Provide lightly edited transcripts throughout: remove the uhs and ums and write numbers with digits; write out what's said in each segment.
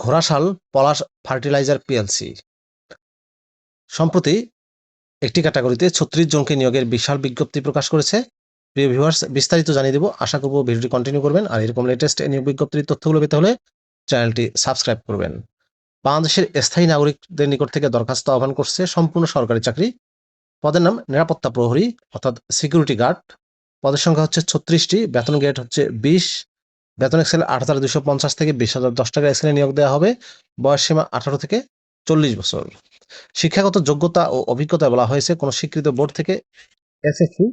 ঘোড়াশাল পলাশ fertiliser PLC সম্প্রতি একটি ক্যাটাগরিতে 36 জনকে নিয়োগের বিশাল বিজ্ঞপ্তি প্রকাশ করেছে। প্রিয় ভিউয়ার্স, বিস্তারিত জানিয়ে দেব। আশা করব ভিডিওটি কন্টিনিউ করবেন। আর এরকম লেটেস্ট নিয়োগ বিজ্ঞপ্তির তথ্যগুলো পেতে হলে চ্যানেলটি সাবস্ক্রাইব করবেন। বাংলাদেশের স্থায়ী নাগরিকদের নিকট থেকে দরখাস্ত আহ্বান করছে সম্পূর্ণ সরকারি চাকরি। পদের নাম নিরাপত্তা প্রহরী অর্থাৎ সিকিউরিটি গার্ড। পদের সংখ্যা হচ্ছে 36টি, বেতন গ্রেড হচ্ছে 20, বেতন স্কেল 8,250 থেকে 20,010 টাকা স্কেলে নিয়োগ দেওয়া হবে। বয়স সীমা 18 থেকে 40 বছর। শিক্ষাগত যোগ্যতা ও অভিজ্ঞতা বলা হয়েছে কোনো স্বীকৃত বোর্ড থেকে এসএসসি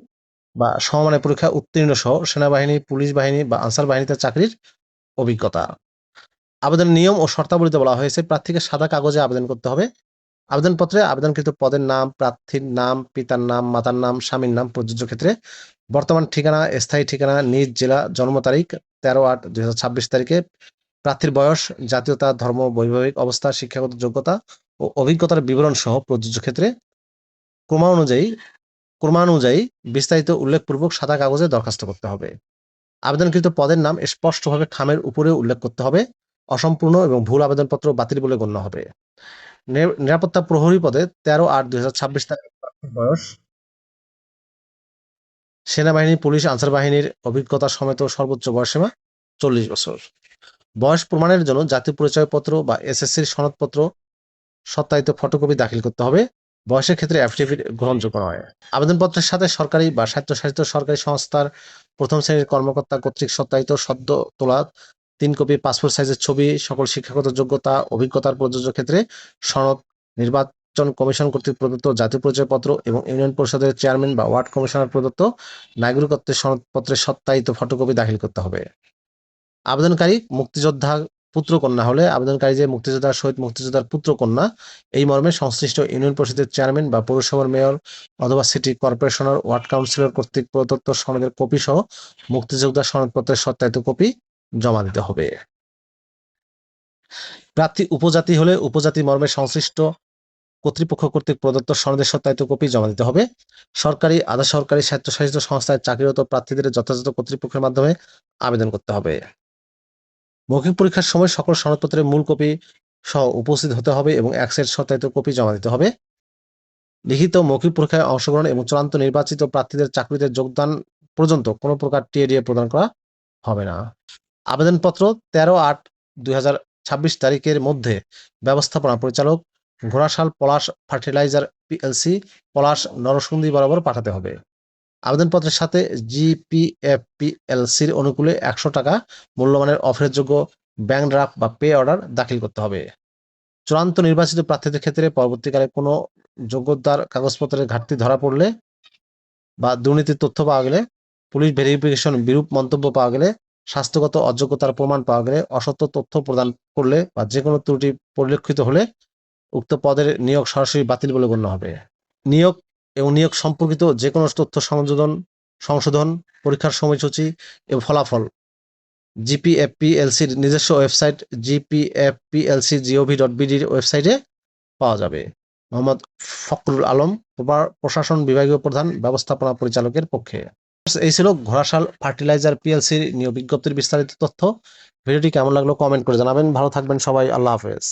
বা সমমানের পরীক্ষা উত্তীর্ণ সহ সেনাবাহিনী, পুলিশ বাহিনী বা আনসার বাহিনীতে চাকরির অভিজ্ঞতা। আবেদনের নিয়ম ও শর্তাবলীতে বলা হয়েছে প্রার্থীকে সাদা কাগজে আবেদন করতে হবে। আবেদনপত্রে আবেদনকৃত পদের নাম, প্রার্থীর নাম, পিতার নাম, মাতার নাম, স্বামীর নাম, প্রযোজ্য ক্ষেত্রে বর্তমান ঠিকানা, স্থায়ী ঠিকানা, নিজ জেলা, জন্ম তারিখ 13/8/2026 তারিখে, প্রার্থীর বয়স, জাতীয়তা, ধর্ম, বৈবাহিক অবস্থা, শিক্ষাগত যোগ্যতা ও অভিজ্ঞতার বিবরণ সহ প্রযোজ্য ক্ষেত্রে ক্রমানুযায়ী বিস্তারিত উল্লেখপূর্বক সাদা কাগজে দরখাস্ত করতে হবে। আবেদনকৃত পদের নাম স্পষ্টভাবে খামের উপরে উল্লেখ করতে হবে। অসম্পূর্ণ এবং ভুল আবেদনপত্র বাতিল বলে গণ্য হবে। নিরাপত্তা প্রহরী পদে 13/8/2026 তারিখে প্রার্থীর বয়স, সেনাবাহিনী, পুলিশ, আনসার বাহিনীর অভিজ্ঞতা সমেত সর্বোচ্চ বয়সসীমা 40 বছর। বয়স প্রমাণের জন্য জাতীয় পরিচয়পত্র বা এসএসসির সনদপত্র সত্যায়িত ফটোকপি দাখিল করতে হবে। বয়সের ক্ষেত্রে অ্যাফিডেভিট গ্রহণযোগ্য নয়। আবেদনপত্রের সাথে সরকারি বা স্বায়ত্তশাসিত সরকারি সংস্থার প্রথম শ্রেণীর কর্মকর্তা কর্তৃক সত্যায়িত সদ্য তোলা 3 কপি পাসপোর্ট সাইজের ছবি, সকল শিক্ষাগত যোগ্যতা, অভিজ্ঞতার প্রযোজ্য ক্ষেত্রে সনদ, নির্বাচন কমিশন কর্তৃক প্রদত্ত জাতীয় পরিচয়পত্র এবং ইউনিয়ন পরিষদের চেয়ারম্যান বা ওয়ার্ড কমিশনার প্রদত্ত নাগরিকত্বের সনদপত্রের সত্যায়িত ফটোকপি দাখিল করতে হবে। আবেদনকারী মুক্তিযোদ্ধা পুত্র কন্যা হলে আবেদনকারী যে মুক্তিযোদ্ধার শহীদ মুক্তিযোদ্ধার পুত্র কন্যা এই মর্মে সংশ্লিষ্ট ইউনিয়ন পরিষদের চেয়ারম্যান বা পৌরসভার মেয়র অথবা সিটি কর্পোরেশনের ওয়ার্ড কাউন্সিলর কর্তৃক প্রদত্ত সনদের কপি সহ মুক্তিযোদ্ধার সনদপত্রের সত্যায়িত কপি জমা দিতে হবে। প্রার্থী উপজাতি হলে উপজাতি মর্মে সংশ্লিষ্ট কর্তৃপক্ষ কর্তৃক প্রদত্ত সনদের সত্যায়িত কপি জমা দিতে হবে। সরকারি, আধা সরকারি, স্বায়ত্তশাসিত সংস্থায় চাকরিরত প্রার্থীদের যথাযথ কর্তৃপক্ষের মাধ্যমে আবেদন করতে হবে। মৌখিক পরীক্ষার সময় সকল সনদপত্রের মূল কপি সহ উপস্থিত হতে হবে এবং এক সেট সত্যায়িত কপি জমা দিতে হবে। লিখিত মৌখিক পরীক্ষায় অংশগ্রহণ এবং চূড়ান্ত নির্বাচিত প্রার্থীদের চাকরিতে যোগদান পর্যন্ত কোনো প্রকার টিএডিএ প্রদান করা হবে না। আবেদনপত্র 13/8/2026 তারিখের মধ্যে ব্যবস্থাপনা পরিচালক, ঘোড়াশাল পলাশ ফার্টিলাইজার পিএলসি, পলাশ, নরসিংদী বরাবর পাঠাতে হবে। আবেদনপত্রের সাথে জিপিএফপিএলসির অনুকূলে 100 টাকা মূল্যমানের অফারযোগ্য ব্যাংক ড্রাফট বা পে অর্ডার দাখিল করতে হবে। চূড়ান্ত নির্বাচিত প্রার্থীদের ক্ষেত্রে পরবর্তীকালে কোনো যোগ্যতার কাগজপত্রের ঘাটতি ধরা পড়লে বা দুর্নীতির তথ্য পাওয়া গেলে, পুলিশ ভেরিফিকেশন বিরূপ মন্তব্য পাওয়া গেলে, স্বাস্থ্যগত অযোগ্যতার প্রমাণ পাওয়া গেলে, অসত্য তথ্য প্রদান করলে বা যে কোনো ত্রুটি পরিলক্ষিত হলে উক্ত পদের নিয়োগ সরাসরি বাতিল বলে গণ্য হবে। নিয়োগ এবং নিয়োগ সম্পর্কিত যে কোনো তথ্য সংশোধন, পরীক্ষার সময়সূচি এবং ফলাফল জিপিএফপিএলসির নিজস্ব ওয়েবসাইট gpfplc.gov.bd ওয়েবসাইটে পাওয়া যাবে। মোহাম্মদ ফখরুল আলম, প্রশাসন বিভাগীয় প্রধান, ব্যবস্থাপনা পরিচালকের পক্ষে। এই ছিল ঘোড়াশাল ফার্টিলাইজার পিএলসির নিয়োগ বিজ্ঞপ্তির বিস্তারিত তথ্য। ভিডিওটি কেমন লাগলো কমেন্ট করে জানাবেন। ভালো থাকবেন সবাই। আল্লাহ হাফেজ।